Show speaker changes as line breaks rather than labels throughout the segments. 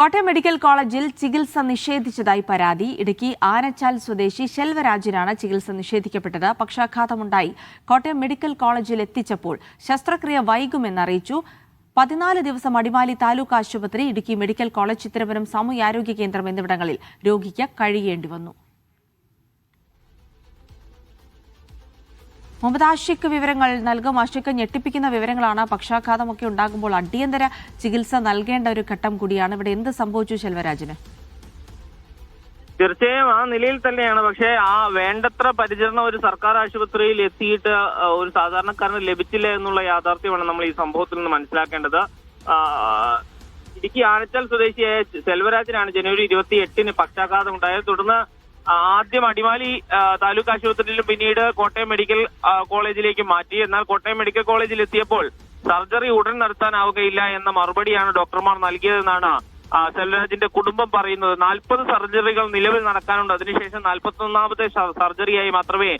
Kottayam medical കോളേജിൽ ചികിത്സ നിഷേധിച്ചതായി പരാതി. ഇടുക്കി ആനച്ചാൽ സ്വദേശി ശെൽവരാജിനാണ് ചികിത്സ നിഷേധിക്കപ്പെട്ടത്. പക്ഷാഘാതമുണ്ടായി കോട്ടയം മെഡിക്കൽ കോളേജിൽ എത്തിച്ചപ്പോൾ ശസ്ത്രക്രിയ വൈകുമെന്നറിയിച്ചു. 14 ദിവസം അടിമാലി താലൂക്ക് ആശുപത്രി, ഇടുക്കി മെഡിക്കൽ കോളേജ്, ചിത്രപുരം സാമൂഹ്യാരോഗ്യ കേന്ദ്രം എന്നിവിടങ്ങളിൽ രോഗിക്ക് കഴിയേണ്ടി വന്നു. മുഹമ്മദ് ആഷിഖ് വിവരങ്ങൾ നൽകും. ആഷിഖ്, ഞെട്ടിപ്പിക്കുന്ന വിവരങ്ങളാണ്. പക്ഷാഘാതമൊക്കെ ഉണ്ടാകുമ്പോൾ അടിയന്തര ചികിത്സ നൽകേണ്ട ഒരു ഘട്ടം കൂടിയാണ്. ഇവിടെ എന്ത് സംഭവിച്ചു ശെൽവരാജിന്?
തീർച്ചയായും ആ നിലയിൽ തന്നെയാണ്. പക്ഷേ ആ വേണ്ടത്ര പരിചരണം ഒരു സർക്കാർ ആശുപത്രിയിൽ എത്തിയിട്ട് ഒരു സാധാരണക്കാരന് ലഭിച്ചില്ല എന്നുള്ള യാഥാർത്ഥ്യമാണ് നമ്മൾ ഈ സംഭവത്തിൽ നിന്ന് മനസ്സിലാക്കേണ്ടത്. ഇടുക്കി ആനച്ചാൽ സ്വദേശിയായ ശെൽവരാജിനാണ് ജനുവരി 28-ന് പക്ഷാഘാതം ഉണ്ടായത്. തുടർന്ന് ആദ്യം അടിമാലി താലൂക്ക് ആശുപത്രിയിലും പിന്നീട് കോട്ടയം മെഡിക്കൽ കോളേജിലേക്ക് മാറ്റി. എന്നാൽ കോട്ടയം മെഡിക്കൽ കോളേജിൽ എത്തിയപ്പോൾ സർജറി ഉടൻ നടത്താനാവുകയില്ല എന്ന മറുപടിയാണ് ഡോക്ടർമാർ നൽകിയതെന്നാണ് ശെൽവരാജിന്റെ കുടുംബം പറയുന്നത്. 40 സർജറികൾ നിലവിൽ നടക്കാനുണ്ട്. അതിനുശേഷം 41ാമത്തെ സർജറിയായി മാത്രമേ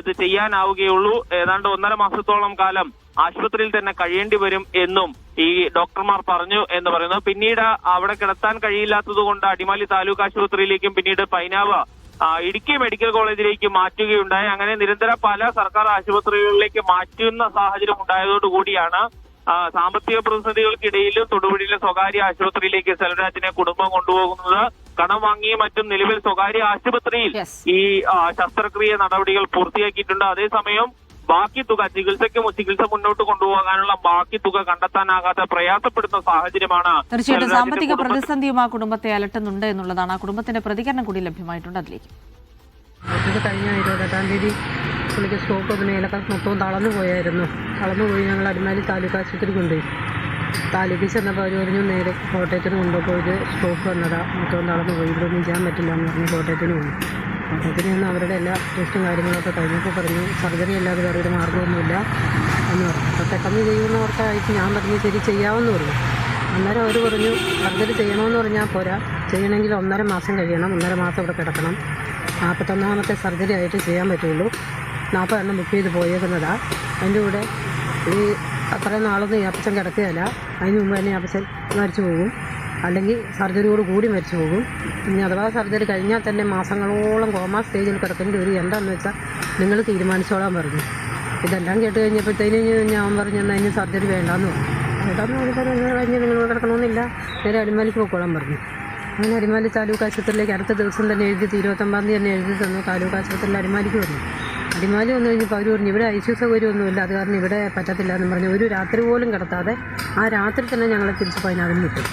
ഇത് ചെയ്യാനാവുകയുള്ളൂ. ഏതാണ്ട് 1.5 മാസത്തോളം കാലം ആശുപത്രിയിൽ തന്നെ കഴിയേണ്ടി വരും എന്നും ഈ ഡോക്ടർമാർ പറഞ്ഞു എന്ന് പറയുന്നു. പിന്നീട് അവിടെ കിടത്താൻ കഴിയില്ലാത്തത് കൊണ്ട് അടിമാലി താലൂക്ക് ആശുപത്രിയിലേക്കും പിന്നീട് പൈനാവ് ഇടുക്കി മെഡിക്കൽ കോളേജിലേക്ക് മാറ്റുകയുണ്ടായി. അങ്ങനെ നിരന്തരം പല സർക്കാർ ആശുപത്രികളിലേക്ക് മാറ്റുന്ന സാഹചര്യം ഉണ്ടായതോടുകൂടിയാണ് സാമ്പത്തിക പ്രതിസന്ധികൾക്കിടയിലും തൊടുപുഴയിലെ സ്വകാര്യ ആശുപത്രിയിലേക്ക് ശെൽവരാജിനെ കുടുംബം കൊണ്ടുപോകുന്നത്. കടം വാങ്ങിയ മറ്റും നിലവിൽ സ്വകാര്യ ആശുപത്രിയിൽ ഈ ശസ്ത്രക്രിയ നടപടികൾ പൂർത്തിയാക്കിയിട്ടുണ്ട്. അതേസമയം ബാക്കി തുക ചികിത്സ മുന്നോട്ട് കൊണ്ടുപോകാനുള്ള ബാക്കി തുക കണ്ടെത്താനാകാതെ പ്രയാസപ്പെടുന്ന സാഹചര്യമാണ്.
തീർച്ചയായിട്ടും സാമ്പത്തിക പ്രതിസന്ധിയും ആ കുടുംബത്തെ അലട്ടുന്നുണ്ട് എന്നുള്ളതാണ്. ആ കുടുംബത്തിന്റെ പ്രതികരണം കൂടി ലഭ്യമായിട്ടുണ്ട്. അതിലേക്ക്
കഴിഞ്ഞ 28-ാം തീയതി പുള്ളിക്ക് സ്ട്രോക്ക് മേലൊക്കെ മൊത്തവും തളർന്നുപോയി. ഞങ്ങൾ അടിമാലി താലൂക്ക് ആശുപത്രി കൊണ്ടുപോയി. താലൂക്കിൽ ചെന്നപ്പോൾ അവർ പറഞ്ഞു നേരെ കോട്ടയത്തിന് കൊണ്ടുപോയി. ഇത് സ്ട്രോക്ക് വന്നതാണ്, മൊത്തവും തളർന്നുപോയി, ഇവിടെ ഒന്നും ചെയ്യാൻ പറ്റില്ല എന്ന് പറഞ്ഞ് കോട്ടയത്തിന് പോയി. കോട്ടയത്തിന് നിന്ന് അവരുടെ എല്ലാ ടെസ്റ്റും കാര്യങ്ങളൊക്കെ കഴിഞ്ഞപ്പോൾ പറഞ്ഞു സർജറി അല്ലാതെ വേറെ ഒരു മാർഗ്ഗമൊന്നുമില്ല എന്ന് പറഞ്ഞു. അപ്പോൾ പെട്ടെന്ന് ചെയ്യുന്നവർക്കായിട്ട് ഞാൻ പറഞ്ഞു ശരി ചെയ്യാമെന്ന് പറഞ്ഞു. അന്നേരം അവർ പറഞ്ഞു സർജറി ചെയ്യണമെന്ന് പറഞ്ഞാൽ പോരാ, ചെയ്യണമെങ്കിൽ 1.5 മാസം കഴിയണം, 1.5 മാസം ഇവിടെ കിടക്കണം. 41ാമത്തെ സർജറി ആയിട്ട് ചെയ്യാൻ പറ്റുള്ളൂ. 40 എണ്ണം ബുക്ക് ചെയ്ത് പോയേക്കുന്നതാണ്. അതിൻ്റെ കൂടെ ഈ അത്രയും നാളൊന്നും ഈ അപ്പച്ചൻ കിടക്കുകയില്ല. അതിന് മുമ്പ് തന്നെ അപ്പച്ചൻ മരിച്ചു പോകും, അല്ലെങ്കിൽ സർജറിയോട് കൂടി മരിച്ചു പോകും. ഇനി അഥവാ സർജറി കഴിഞ്ഞാൽ തന്നെ മാസങ്ങളോളം കോമാ സ്റ്റേജിൽ കിടക്കേണ്ടി വരും. എന്താണെന്ന് വെച്ചാൽ നിങ്ങൾ തീരുമാനിച്ചോളാൻ പറഞ്ഞു. ഇതെല്ലാം കേട്ട് കഴിഞ്ഞപ്പോഴത്തേനും ഞാൻ പറഞ്ഞു എന്നാൽ ഇനി സർജറി വേണ്ടാന്ന് പറഞ്ഞു. വേണ്ടാന്ന് കഴിഞ്ഞ് നിങ്ങൾ കിടക്കണമെന്നില്ല, നേരെ അടിമാലിക്ക് പോയിക്കോളാൻ പറഞ്ഞു. അങ്ങനെ അടിമാലി താലൂക്ക് ആശുപത്രിയിലേക്ക് അടുത്ത ദിവസം തന്നെ എഴുതി 29-ാം തീയതി തന്നെ എഴുതി തന്നു. താലൂക്ക് ആശുപത്രിയിൽ അടിമാലിക്ക് വന്നു. അടിമാലി വന്നു കഴിഞ്ഞപ്പോൾ അവർ പറഞ്ഞു ഇവിടെ ICU സൗകര്യമൊന്നുമില്ല, അത് കാരണം ഇവിടെ പറ്റത്തില്ല എന്ന് പറഞ്ഞു. ഒരു രാത്രി പോലും കിടത്താതെ ആ രാത്രി തന്നെ ഞങ്ങളെ തിരിച്ച് പൈനാവിൽ വിട്ടു.